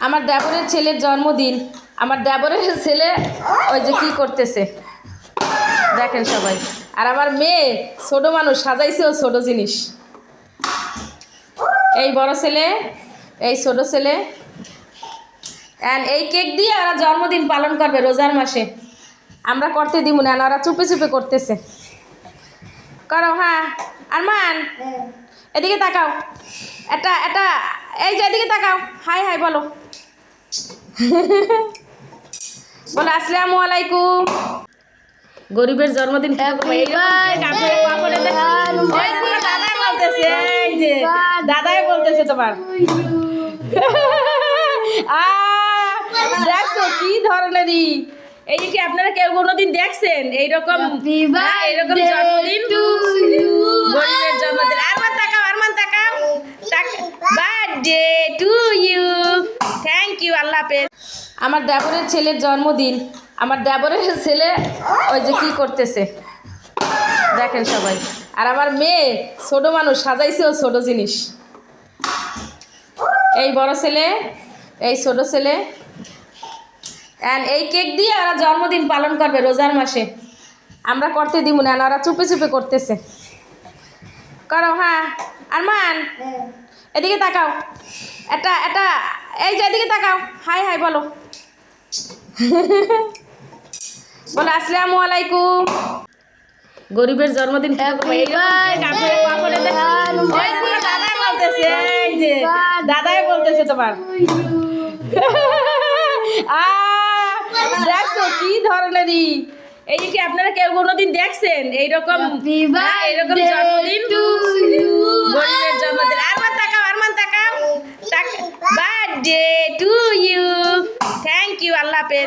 আমার দেবরের ছেলের জন্মদিন। আমার দেবরের ছেলে ওই যে কি করতেছে দেখেন সবাই। আর আমার মেয়ে ছোট মানুষ সাজাইছেও ছোট জিনিস। এই বড় ছেলে, এই ছোট ছেলে, অ্যান্ড এই কেক দিয়ে ওরা জন্মদিন পালন করবে রোজার মাসে। আমরা করতে দিব না, ওরা চুপে চুপে করতেছে। করো হ্যাঁ। আরমান এদিকে তাকাও, এটা এটা এই যে এদিকে তাকাও, হাই হাই বলো, বলো আসসালামু আলাইকুম। গরিবের জন্মদিন দাদাই বলতেছে তোমার। দেখছো কি ধরনেরই, এই কি আপনারা কেউ কোনোদিন দেখছেন এইরকম এইরকম জন্মদিন? গরিবের জন্মদিন। আরমান তাকাও, আরমান তাকাও, birthday to you. Thank you, আল্লাহ হাফেজ। আমার দেবরের ছেলের জন্মদিন। আমার দেবরের ছেলে ওই যে কি করতেছে দেখেন সবাই। আর আমার মেয়ে ছোট মানুষ সাজাইছেও ছোট জিনিস। এই বড় ছেলে, এই ছোট ছেলে, অ্যান্ড এই কেক দিয়ে ওরা জন্মদিন পালন করবে রোজার মাসে। আমরা করতে দিব না, ওরা চুপে চুপে করতেছে। করো হ্যাঁ। আরমান এদিকে তাকাও, এটা এটা এই যে এদিকে তাকাও, হাই হাই বলো, বলো আসসালামু আলাইকুম। গরিবের জন্মদিন দাদাই বলতেছে তোমার। দেখছো কি ধরনেরই, এই কি আপনারা কেউ কোনোদিন দেখছেন এইরকম এইরকম জন্মদিন? গরিবের জন্মদিন। আরমান তাকাও, আরমান তাকাও, birthday to you. Thank you, আল্লাহ হাফেজ।